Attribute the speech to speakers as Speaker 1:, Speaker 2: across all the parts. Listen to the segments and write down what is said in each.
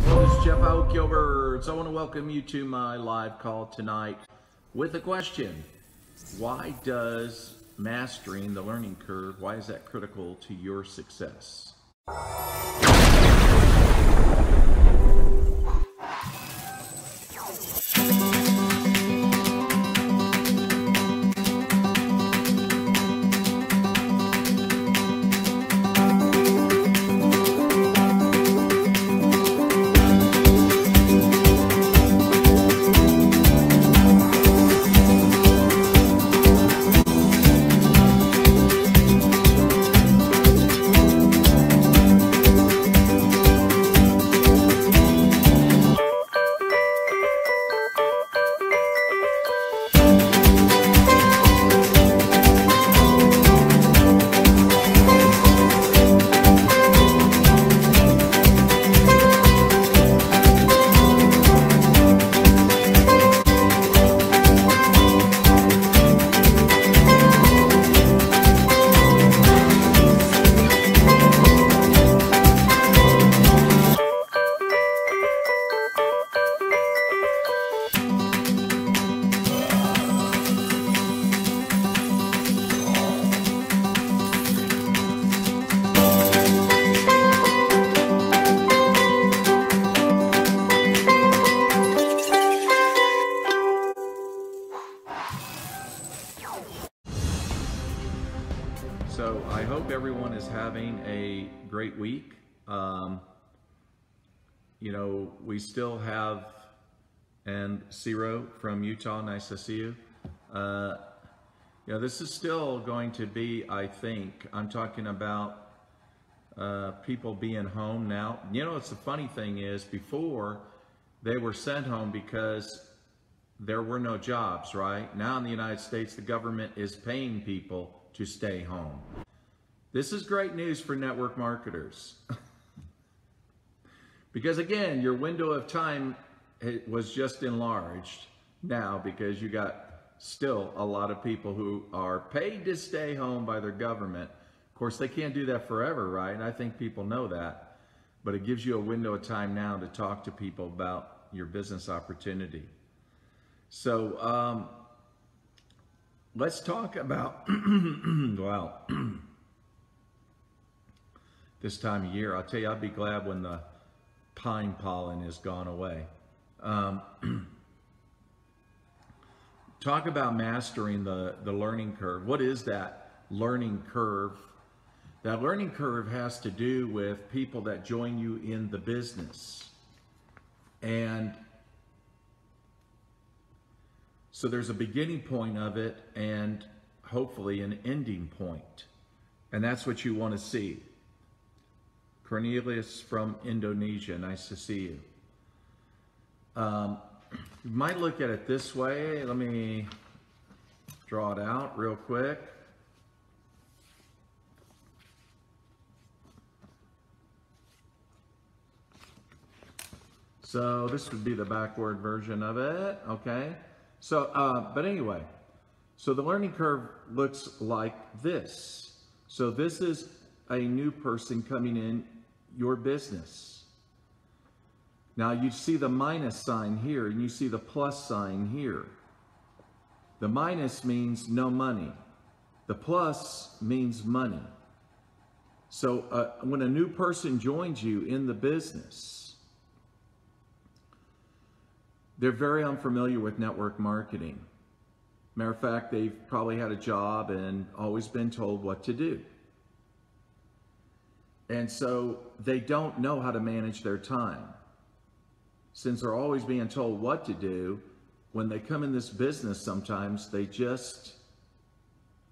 Speaker 1: Hello, this is Jeff Gilbert. I want to welcome you to my live call tonight with a question. Why does mastering the learning curve, why is that critical to your success? So I hope everyone is having a great week. We still have, and Ciro from Utah, nice to see you. This is still going to be, I think, I'm talking about people being home now. It's the funny thing is, before they were sent home because there were no jobs, right? Now in the United States, the government is paying people to stay home. This is great news for network marketers. Because again, your window of time was just enlarged now because you got still a lot of people who are paid to stay home by their government. Of course, they can't do that forever, right? And I think people know that. But it gives you a window of time now to talk to people about your business opportunity. So let's talk about, well, this time of year. I'll tell you, I'll be glad when the pine pollen is gone away. Talk about mastering the learning curve. What is that learning curve? That learning curve has to do with people that join you in the business. And so there's a beginning point of it and hopefully an ending point. And that's what you want to see. Cornelius from Indonesia, nice to see you. You might look at it this way. Let me draw it out real quick. So this would be the backward version of it, okay? So, but anyway, so the learning curve looks like this. So this is a new person coming in your business. Now you see the minus sign here and you see the plus sign here. The minus means no money. The plus means money. So when a new person joins you in the business, they're very unfamiliar with network marketing. Matter of fact, they've probably had a job and always been told what to do. And so they don't know how to manage their time. Since they're always being told what to do, when they come in this business, sometimes they just,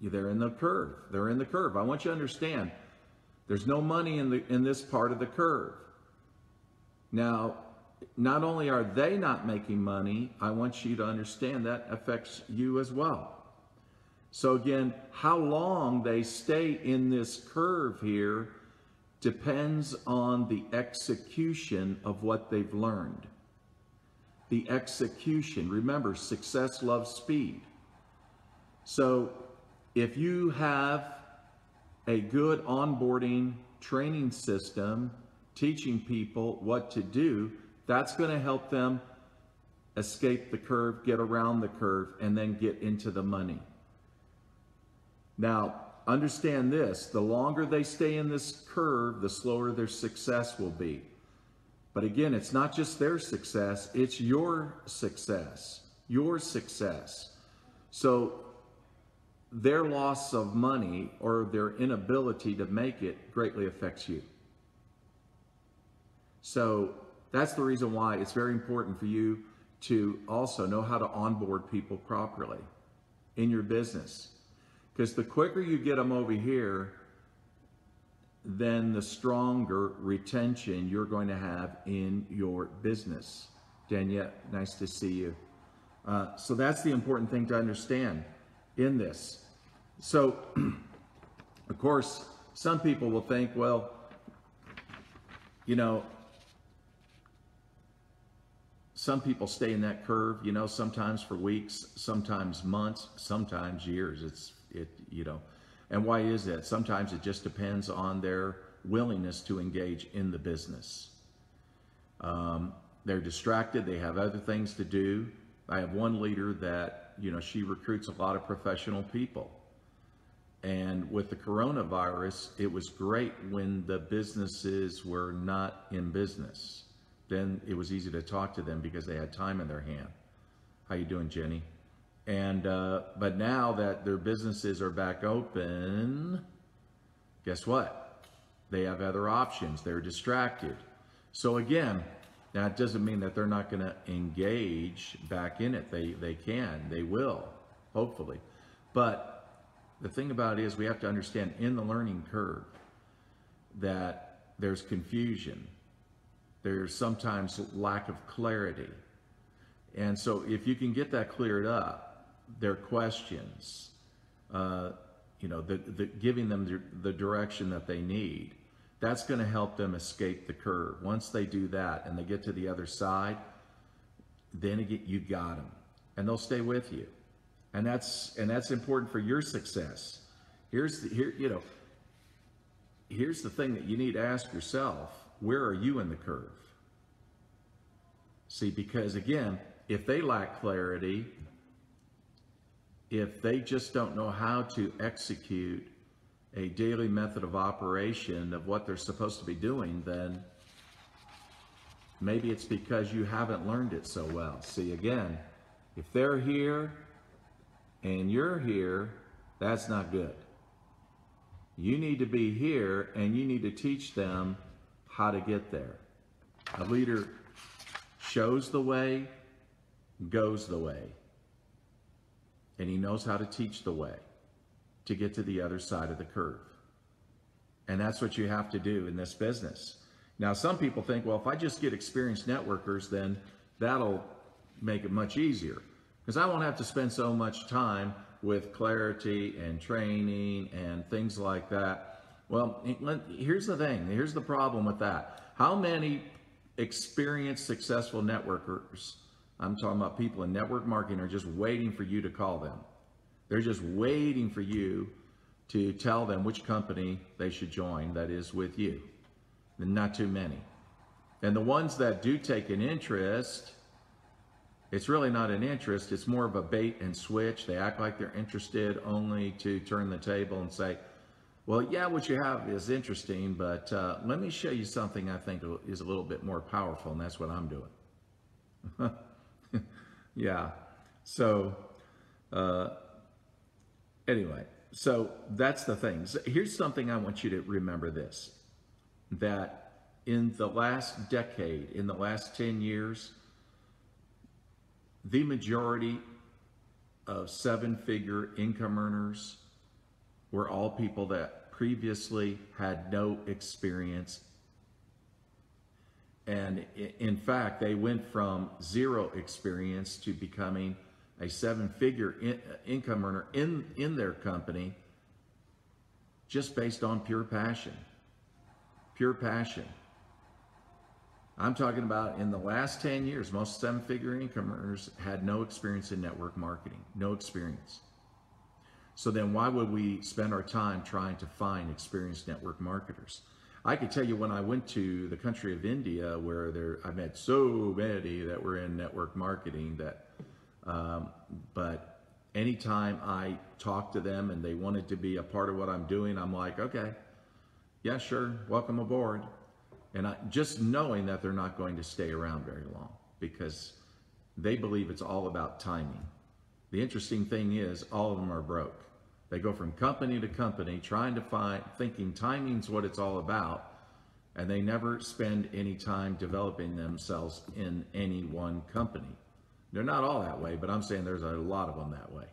Speaker 1: they're in the curve. They're in the curve. I want you to understand, there's no money in this part of the curve. Now, not only are they not making money, I want you to understand that affects you as well. So again, how long they stay in this curve here depends on the execution of what they've learned. The execution, remember, success loves speed. So if you have a good onboarding training system teaching people what to do, that's going to help them escape the curve, get around the curve, and then get into the money. Now, understand this, the longer they stay in this curve, the slower their success will be. But again, it's not just their success, it's your success. Your success. So their loss of money or their inability to make it greatly affects you. So that's the reason why it's very important for you to also know how to onboard people properly in your business. Because the quicker you get them over here, then the stronger retention you're going to have in your business. Danielle, nice to see you. So that's the important thing to understand in this. So, of course, some people will think, well, you know, some people stay in that curve, you know, sometimes for weeks, sometimes months, sometimes years. You know, and why is that? Sometimes it just depends on their willingness to engage in the business. They're distracted. They have other things to do. I have one leader that, you know, she recruits a lot of professional people. And with the coronavirus, it was great when the businesses were not in business. Then it was easy to talk to them because they had time in their hand. How you doing, Jenny? And but now that their businesses are back open, guess what? They have other options. They're distracted. So again, that doesn't mean that they're not going to engage back in it. They can, they will, hopefully. But the thing about it is we have to understand in the learning curve that there's confusion. There's sometimes lack of clarity. And so if you can get that cleared up, their questions, you know, giving them the direction that they need, that's going to help them escape the curve. Once they do that and they get to the other side, then again, you got them, and they'll stay with you, and that's important for your success. Here's the thing that you need to ask yourself: where are you in the curve? See, because again, if they lack clarity, if they just don't know how to execute a daily method of operation of what they're supposed to be doing, then maybe it's because you haven't learned it so well. See, again, if they're here and you're here, that's not good. You need to be here and you need to teach them how to get there. A leader shows the way, goes the way. And he knows how to teach the way to get to the other side of the curve. And that's what you have to do in this business. Now, some people think, well, if I just get experienced networkers, then that'll make it much easier, because I won't have to spend so much time with clarity and training and things like that. Well, here's the thing. Here's the problem with that. How many experienced, successful networkers, I'm talking about people in network marketing, are just waiting for you to call them? They're just waiting for you to tell them which company they should join that is with you. And not too many. And the ones that do take an interest, it's really not an interest, it's more of a bait and switch. They act like they're interested only to turn the table and say, well, yeah, what you have is interesting, but let me show you something I think is a little bit more powerful, and that's what I'm doing. Yeah. So anyway, so that's the thing. So here's something I want you to remember this, that in the last decade, in the last 10 years, the majority of seven-figure income earners were all people that previously had no experience. And in fact, they went from zero experience to becoming a seven-figure income earner in their company just based on pure passion. Pure passion. I'm talking about in the last 10 years, most seven-figure income earners had no experience in network marketing, no experience. So then why would we spend our time trying to find experienced network marketers? I could tell you when I went to the country of India, where I met so many that were in network marketing that, but anytime I talked to them and they wanted to be a part of what I'm doing, I'm like, okay, yeah, sure, welcome aboard. And just knowing that they're not going to stay around very long because they believe it's all about timing. The interesting thing is all of them are broke. They go from company to company thinking timing's what it's all about, and they never spend any time developing themselves in any one company. They're not all that way, but I'm saying there's a lot of them that way.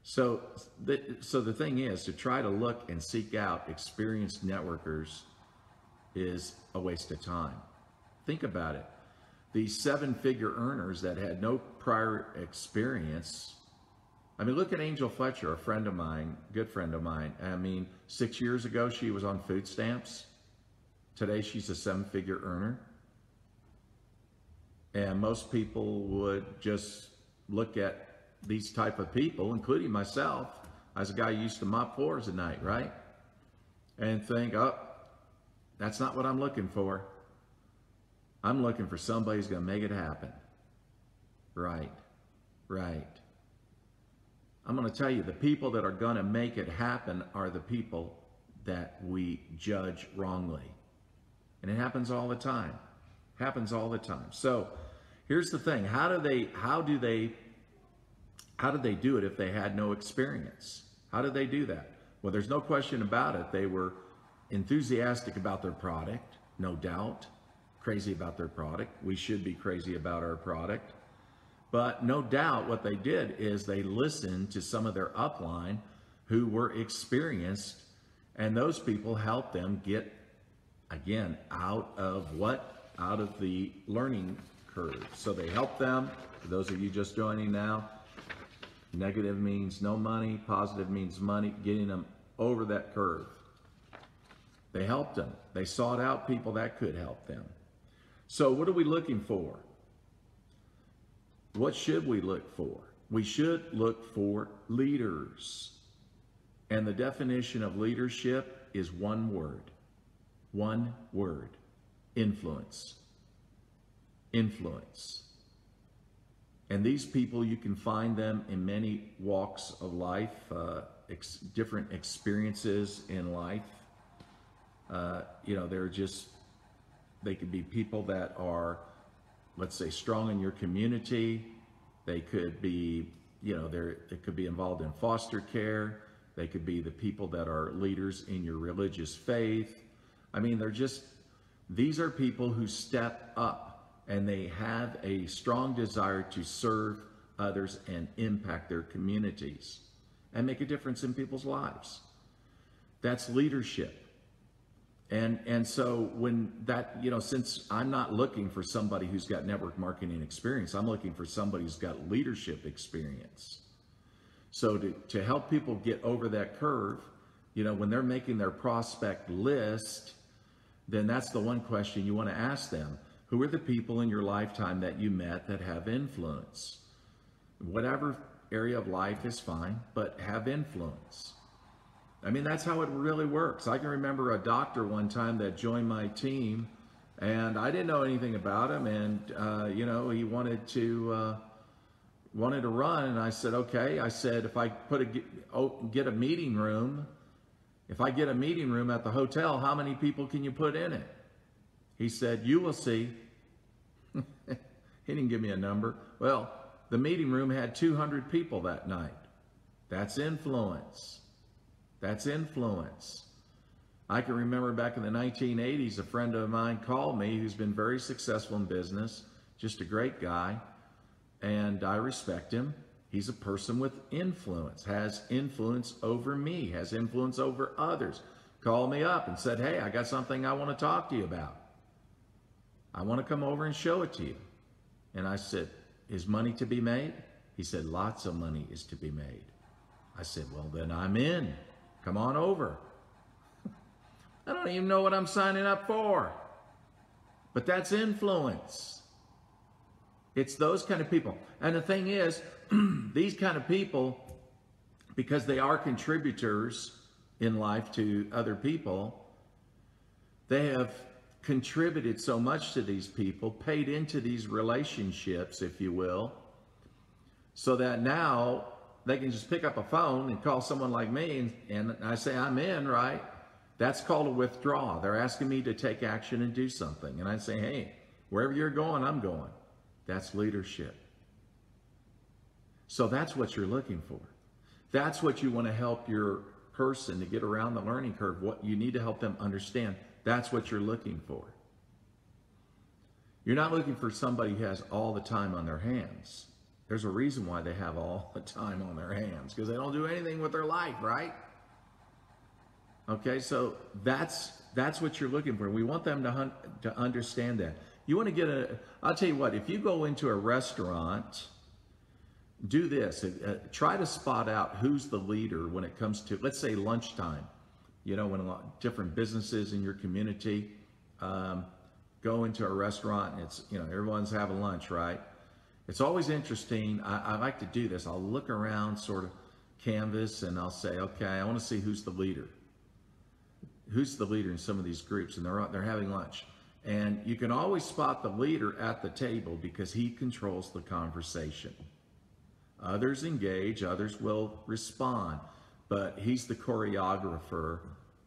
Speaker 1: So the thing is, to try to look and seek out experienced networkers is a waste of time. Think about it. These 7-figure earners that had no prior experience. I mean, look at Angel Fletcher, a friend of mine, good friend of mine. I mean, 6 years ago, she was on food stamps. Today, she's a 7-figure earner. And most people would just look at these type of people, including myself, as a guy who used to mop floors at night, right? And think, oh, that's not what I'm looking for. I'm looking for somebody who's going to make it happen. Right. I'm going to tell you, the people that are going to make it happen are the people that we judge wrongly. And it happens all the time. So here's the thing. How do they do it if they had no experience? How did they do that? Well, there's no question about it. They were enthusiastic about their product, no doubt. Crazy about their product. We should be crazy about our product. But no doubt what they did is they listened to some of their upline who were experienced, and those people helped them get, again, out of the learning curve. So they helped them. For those of you just joining now, negative means no money, positive means money, getting them over that curve. They helped them. They sought out people that could help them. So what are we looking for? What should we look for? We should look for leaders. And the definition of leadership is one word. One word. Influence. Influence. And these people, you can find them in many walks of life, different experiences in life. They could be people that are, let's say, strong in your community. They could be, they could be involved in foster care. They could be the people that are leaders in your religious faith. I mean, these are people who step up and they have a strong desire to serve others and impact their communities and make a difference in people's lives. That's leadership. And so when that, since I'm not looking for somebody who's got network marketing experience, I'm looking for somebody who's got leadership experience. So to help people get over that curve, when they're making their prospect list, then that's the one question you want to ask them. Who are the people in your lifetime that you met that have influence? Whatever area of life is fine, but have influence. I mean, that's how it really works. I can remember a doctor one time that joined my team, and I didn't know anything about him, and he wanted to run, and I said, okay. I said, if I get a meeting room, if I get a meeting room at the hotel, how many people can you put in it? He said, you will see. He didn't give me a number. Well, the meeting room had 200 people that night. That's influence. That's influence. I can remember back in the 1980s, a friend of mine called me who's been very successful in business, just a great guy, and I respect him. He's a person with influence, has influence over me, has influence over others. Called me up and said, hey, I got something I want to talk to you about. I want to come over and show it to you. And I said, is money to be made? He said, lots of money is to be made. I said, well, then I'm in. Come on over. I don't even know what I'm signing up for. But that's influence. It's those kind of people. And the thing is, these kind of people, because they are contributors in life to other people, They have contributed so much to these people, paid into these relationships, if you will, so that now they can just pick up a phone and call someone like me, and I say, I'm in, right? That's called a withdrawal. They're asking me to take action and do something. And I say, hey, wherever you're going, I'm going. That's leadership. So that's what you're looking for. That's what you want to help your person to get around the learning curve. What you need to help them understand. That's what you're looking for. You're not looking for somebody who has all the time on their hands. There's a reason why they have all the time on their hands, because they don't do anything with their life, right? Okay, so that's what you're looking for. We want them to understand that. You want to get I'll tell you what, if you go into a restaurant, do this. Try to spot out who's the leader when it comes to, let's say, lunchtime. You know, when a lot of different businesses in your community go into a restaurant and it's, you know, everyone's having lunch, right? It's always interesting. I like to do this. I'll look around, sort of canvas, and I'll say, okay, I want to see who's the leader. Who's the leader in some of these groups? And they're having lunch. And you can always spot the leader at the table because he controls the conversation. Others engage, others will respond, but he's the choreographer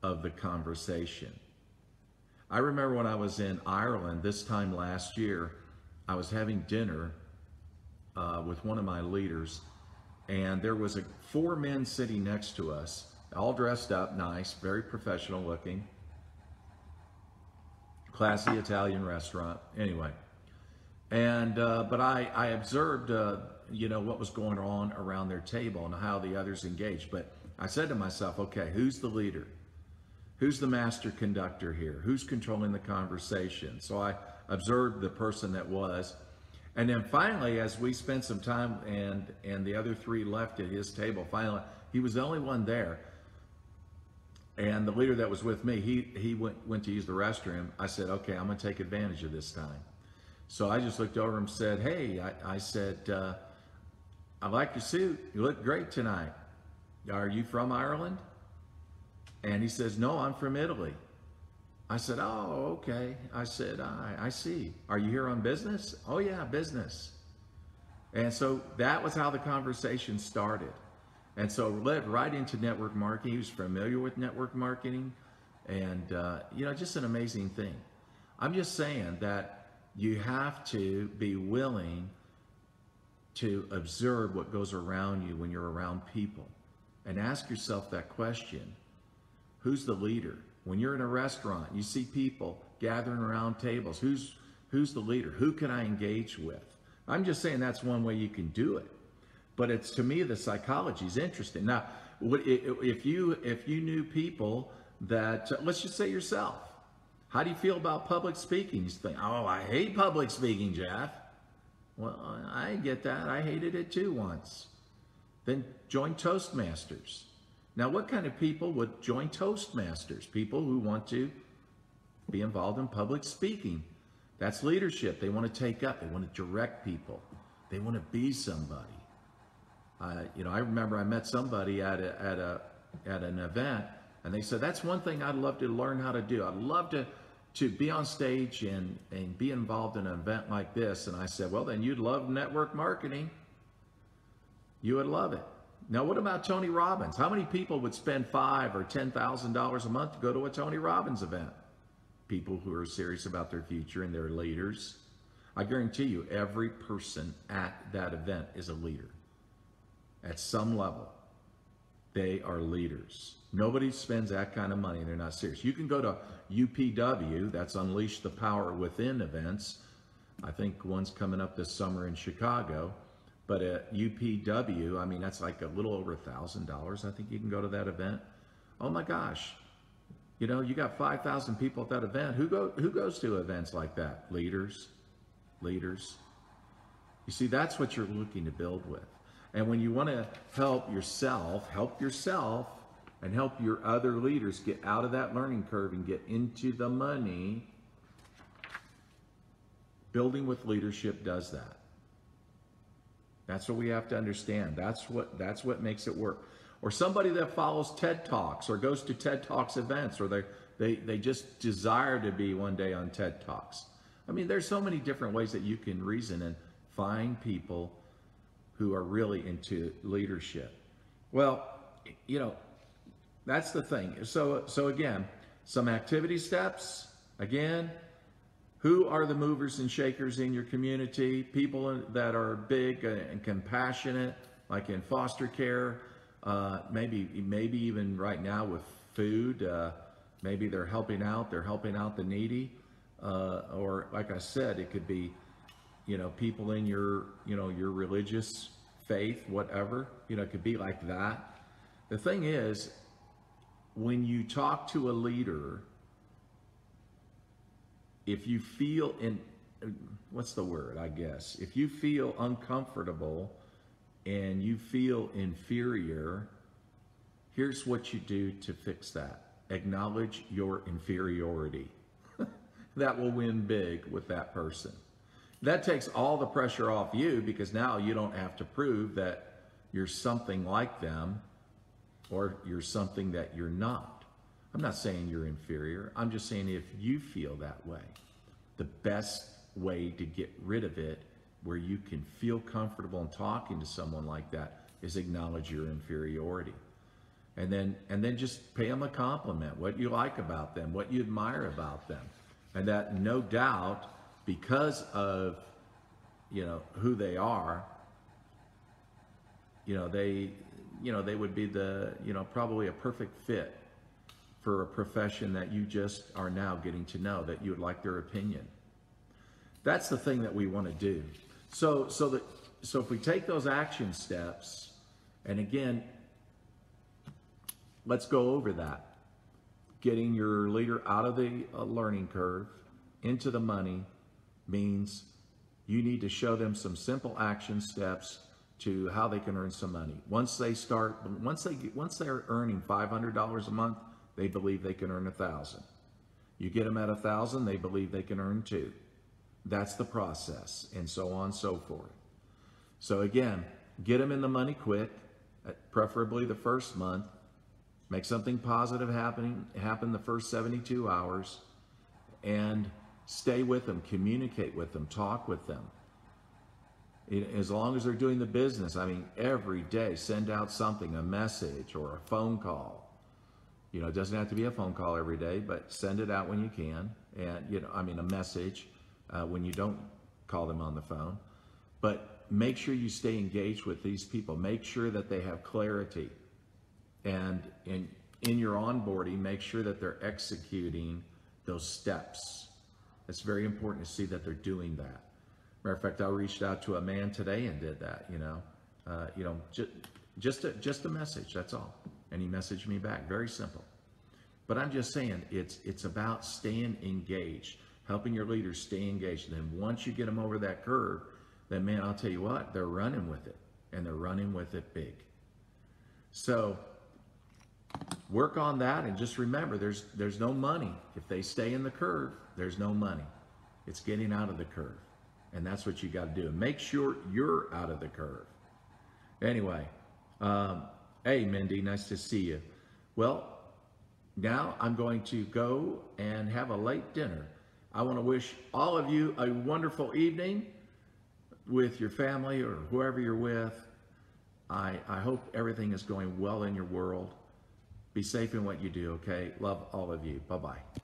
Speaker 1: of the conversation. I remember when I was in Ireland this time last year, I was having dinner with one of my leaders, and there was 4 men sitting next to us, all dressed up nice, very professional looking, classy Italian restaurant. Anyway, and but I observed you know, what was going on around their table and how the others engaged. But I said to myself, okay, who's the leader? Who's the master conductor here? Who's controlling the conversation? So I observed the person that was. And then finally, as we spent some time and the other 3 left at his table, finally, he was the only one there. And the leader that was with me, he went to use the restroom. I said, okay, I'm going to take advantage of this time. So I just looked over and said, hey, I said, I like your suit. You look great tonight. Are you from Ireland? And he says, no, I'm from Italy. I said, oh, okay. I said, I see. Are you here on business? Oh, yeah, business. And so that was how the conversation started. And so it led right into network marketing. He was familiar with network marketing. And, you know, just an amazing thing. I'm just saying that you have to be willing to observe what goes around you when you're around people. And ask yourself that question. Who's the leader? When you're in a restaurant, you see people gathering around tables. Who's the leader? Who can I engage with? I'm just saying that's one way you can do it. But it's, to me, the psychology is interesting. Now, if you knew people that, let's just say yourself, how do you feel about public speaking? You think, oh, I hate public speaking, Jeff. Well, I get that. I hated it too once. Then join Toastmasters. Now, what kind of people would join Toastmasters? People who want to be involved in public speaking. That's leadership. They want to take up. They want to direct people. They want to be somebody. You know, I remember I met somebody at an event, and they said, that's one thing I'd love to learn how to do. I'd love to be on stage and be involved in an event like this. And I said, well, then you'd love network marketing. You would love it. Now, what about Tony Robbins? How many people would spend $5,000 or $10,000 a month to go to a Tony Robbins event? People who are serious about their future and their leaders. I guarantee you, every person at that event is a leader. At some level, they are leaders. Nobody spends that kind of money and they're not serious. You can go to UPW, that's Unleash the Power Within events. I think one's coming up this summer in Chicago. But at UPW, I mean, that's like a little over $1,000. I think you can go to that event. Oh my gosh. You know, you got 5,000 people at that event. Who goes to events like that? Leaders. You see, that's what you're looking to build with. And when you want to help yourself and help your other leaders get out of that learning curve and get into the money, building with leadership does that. That's what we have to understand. That's what makes it work. Or somebody that follows TED Talks or goes to TED Talks events, or They just desire to be one day on TED Talks. I mean, there's so many different ways that you can reason and find people who are really into leadership. Well, you know, that's the thing. So again, some activity steps. Again, who are the movers and shakers in your community? People that are big and compassionate, like in foster care, maybe even right now with food. Maybe they're helping out the needy, or like I said, it could be, you know, people in your, you know, your religious faith, whatever, you know, it could be like that. The thing is, when you talk to a leader, if you feel what's the word, I guess, if you feel uncomfortable and you feel inferior, here's what you do to fix that. Acknowledge your inferiority. That will win big with that person. That takes all the pressure off you, because now you don't have to prove that you're something like them or you're something that you're not. I'm not saying you're inferior. I'm just saying if you feel that way, the best way to get rid of it, where you can feel comfortable in talking to someone like that, is acknowledge your inferiority. And then just pay them a compliment, what you like about them, what you admire about them. And that, no doubt, because of, you know, who they are, they would be the, probably a perfect fit for a profession that you just are now getting to know, that you would like their opinion. That's the thing that we want to do. So if we take those action steps, and again, let's go over that. Getting your leader out of the learning curve into the money means you need to show them some simple action steps to how they can earn some money. Once they're earning $500 a month, they believe they can earn 1,000. You get them at 1,000, they believe they can earn 2. That's the process, and so on and so forth. So again, get them in the money quick, preferably the first month. Make something positive happen the first 72 hours, and stay with them, communicate with them, talk with them. As long as they're doing the business, I mean, every day, send out something, a message or a phone call. It doesn't have to be a phone call every day, but send it out when you can. And, a message when you don't call them on the phone. But make sure you stay engaged with these people. Make sure that they have clarity. And in your onboarding, make sure that they're executing those steps. It's very important to see that they're doing that. Matter of fact, I reached out to a man today and did that. Just a message. That's all. And he messaged me back. Very simple. But I'm just saying, it's about staying engaged, helping your leaders stay engaged. And then once you get them over that curve, then man, I'll tell you what, they're running with it, and they're running with it big. So work on that, and just remember, there's no money. If they stay in the curve, there's no money. It's getting out of the curve. And that's what you got to do. Make sure you're out of the curve. Anyway, hey, Mindy, nice to see you. Well, now I'm going to go and have a late dinner. I want to wish all of you a wonderful evening with your family or whoever you're with. I hope everything is going well in your world. Be safe in what you do, okay? Love all of you. Bye-bye.